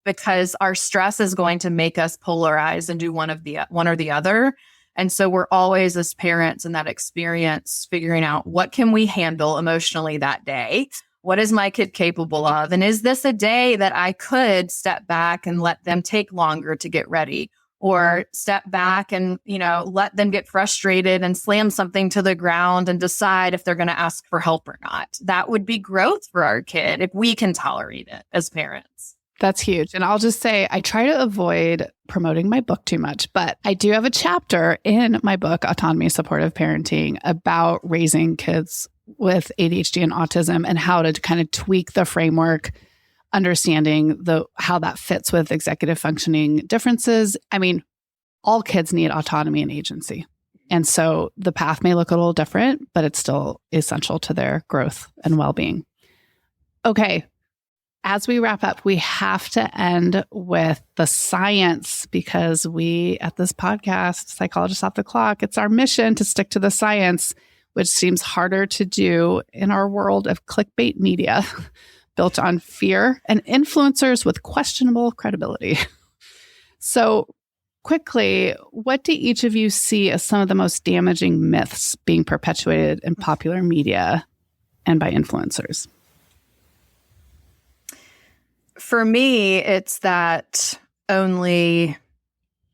because our stress is going to make us polarize and do one or the other. And so we're always, as parents in that experience, figuring out what can we handle emotionally that day? What is my kid capable of? And is this a day that I could step back and let them take longer to get ready? Or step back and, let them get frustrated and slam something to the ground and decide if they're going to ask for help or not. That would be growth for our kid if we can tolerate it as parents. That's huge. And I'll just say, I try to avoid promoting my book too much, but I do have a chapter in my book, Autonomy Supportive Parenting, about raising kids with ADHD and autism and how to kind of tweak the framework, understanding how that fits with executive functioning differences. I mean, all kids need autonomy and agency. And so the path may look a little different, but it's still essential to their growth and well-being. Okay. As we wrap up, we have to end with the science, because we at this podcast, Psychologists Off the Clock, it's our mission to stick to the science, which seems harder to do in our world of clickbait media built on fear and influencers with questionable credibility. So quickly, what do each of you see as some of the most damaging myths being perpetuated in popular media and by influencers? For me, it's that only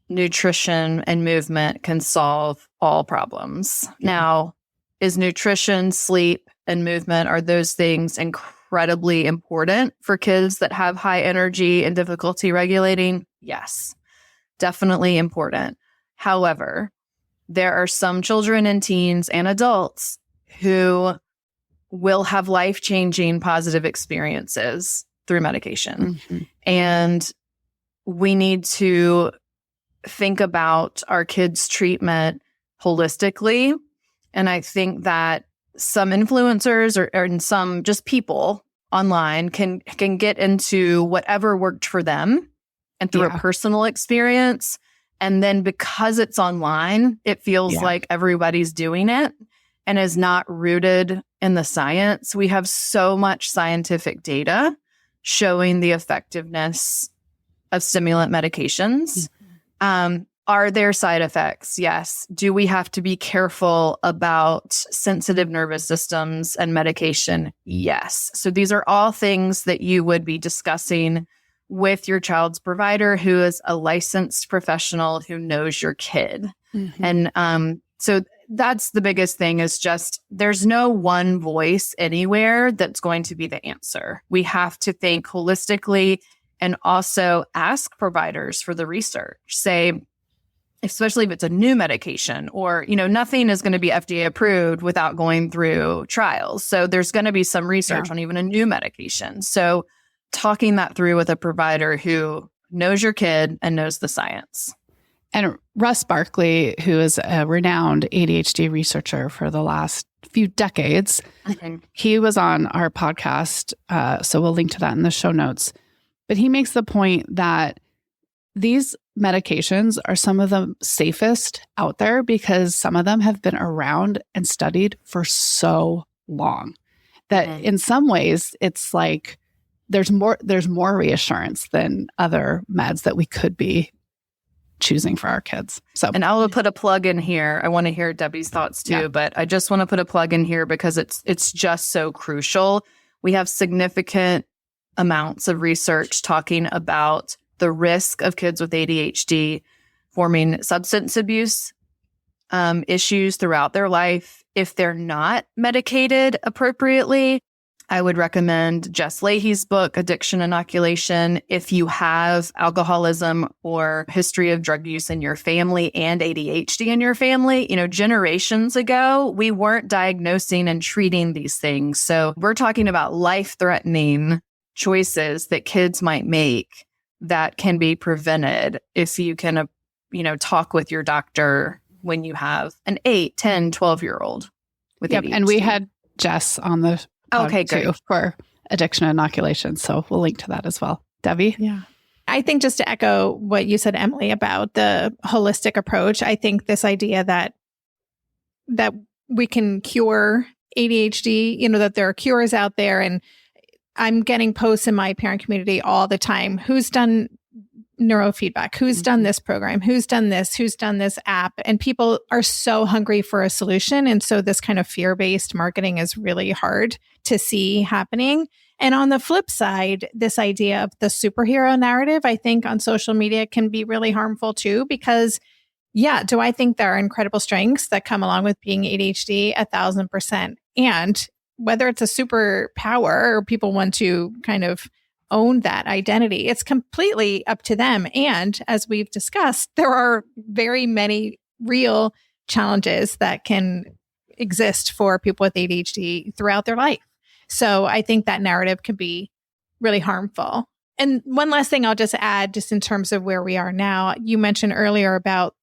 nutrition and movement can solve all problems. Yeah. Now, is nutrition, sleep, and movement, are those things incredibly important for kids that have high energy and difficulty regulating? Yes, definitely important. However, there are some children and teens and adults who will have life-changing positive experiences through medication. Mm-hmm. And we need to think about our kids' treatment holistically. And I think that some influencers or some just people online can get into whatever worked for them and through a personal experience. And then because it's online, it feels like everybody's doing it and is not rooted in the science. We have so much scientific data showing the effectiveness of stimulant medications. Are there side effects? Yes. Do we have to be careful about sensitive nervous systems and medication? Yes. So these are all things that you would be discussing with your child's provider, who is a licensed professional who knows your kid. Mm-hmm. And so that's the biggest thing, is just there's no one voice anywhere that's going to be the answer. We have to think holistically and also ask providers for the research. Say, especially if it's a new medication, or, nothing is going to be FDA approved without going through trials. So there's going to be some research on even a new medication. So talking that through with a provider who knows your kid and knows the science. And Russ Barkley, who is a renowned ADHD researcher for the last few decades, he was on our podcast, so we'll link to that in the show notes. But he makes the point that these medications are some of the safest out there because some of them have been around and studied for so long that in some ways it's like there's more reassurance than other meds that we could be choosing for our kids. So, and I'll put a plug in here. I want to hear Debbie's thoughts too, but I just want to put a plug in here because it's just so crucial. We have significant amounts of research talking about the risk of kids with ADHD forming substance abuse issues throughout their life if they're not medicated appropriately. I would recommend Jess Leahy's book, Addiction Inoculation. If you have alcoholism or history of drug use in your family and ADHD in your family, generations ago, we weren't diagnosing and treating these things. So we're talking about life-threatening choices that kids might make that can be prevented if you can, talk with your doctor when you have an 8, 10, 12-year-old with ADHD. And we had Jess on the great. For addiction inoculation. So we'll link to that as well. Debbie? Yeah. I think just to echo what you said, Emily, about the holistic approach, I think this idea that we can cure ADHD, that there are cures out there. And I'm getting posts in my parent community all the time. Who's done neurofeedback, who's done this program, who's done this app, and people are so hungry for a solution. And so this kind of fear-based marketing is really hard to see happening. And on the flip side, this idea of the superhero narrative, I think on social media can be really harmful too, because do I think there are incredible strengths that come along with being ADHD? 1,000%. And whether it's a superpower or people want to kind of own that identity, it's completely up to them. And as we've discussed, there are very many real challenges that can exist for people with ADHD throughout their life. So I think that narrative can be really harmful. And one last thing I'll just add, just in terms of where we are now, you mentioned earlier about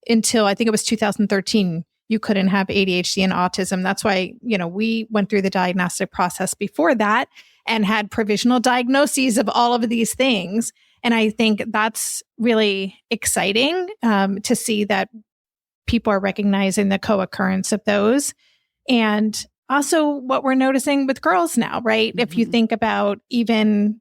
until I think it was 2013, you couldn't have ADHD and autism. That's why, we went through the diagnostic process before that and had provisional diagnoses of all of these things. And I think that's really exciting to see that people are recognizing the co-occurrence of those. And also what we're noticing with girls now, right? Mm-hmm. If you think about even,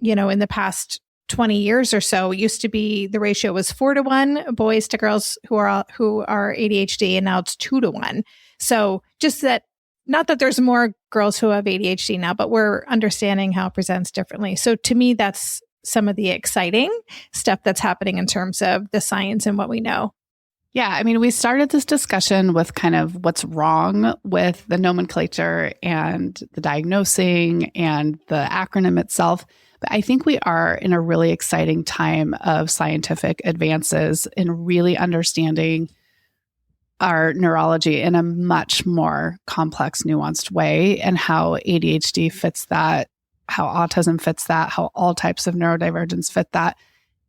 in the past 20 years or so, it used to be the ratio was 4-1 boys to girls who are ADHD, and now it's 2-1. So just that, not that there's more girls who have ADHD now, but we're understanding how it presents differently. So to me, that's some of the exciting stuff that's happening in terms of the science and what we know. Yeah, I mean, we started this discussion with kind of what's wrong with the nomenclature and the diagnosing and the acronym itself. But I think we are in a really exciting time of scientific advances in really understanding our neurology in a much more complex, nuanced way, and how ADHD fits that, how autism fits that, how all types of neurodivergence fit that.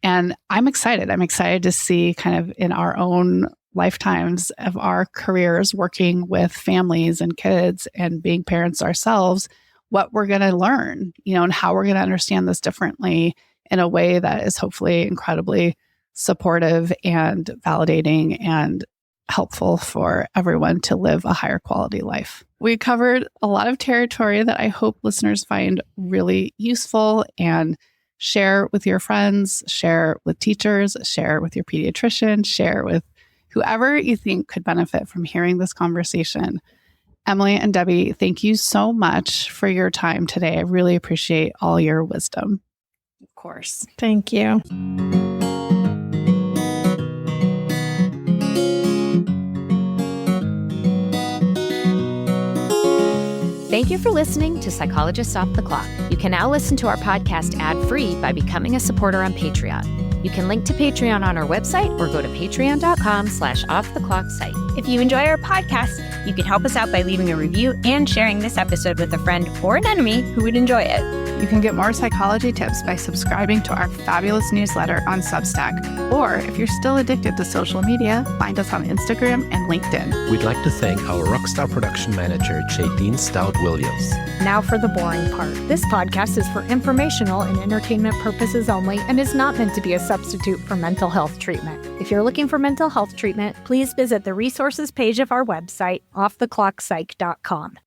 And I'm excited. I'm excited to see kind of in our own lifetimes of our careers working with families and kids and being parents ourselves, what we're going to learn, and how we're going to understand this differently in a way that is hopefully incredibly supportive and validating and helpful for everyone to live a higher quality life. We covered a lot of territory that I hope listeners find really useful, and share with your friends, share with teachers, share with your pediatrician, share with whoever you think could benefit from hearing this conversation. Emily and Debbie, thank you so much for your time today. I really appreciate all your wisdom. Of course. Thank you. Thank you for listening to Psychologists Off the Clock. You can now listen to our podcast ad-free by becoming a supporter on Patreon. You can link to Patreon on our website or go to patreon.com/offtheclocksite. If you enjoy our podcast, you can help us out by leaving a review and sharing this episode with a friend or an enemy who would enjoy it. You can get more psychology tips by subscribing to our fabulous newsletter on Substack. Or if you're still addicted to social media, find us on Instagram and LinkedIn. We'd like to thank our rockstar production manager, Jadine Stout-Williams. Now for the boring part. This podcast is for informational and entertainment purposes only and is not meant to be a substitute for mental health treatment. If you're looking for mental health treatment, please visit the resources page of our website, offtheclockpsych.com.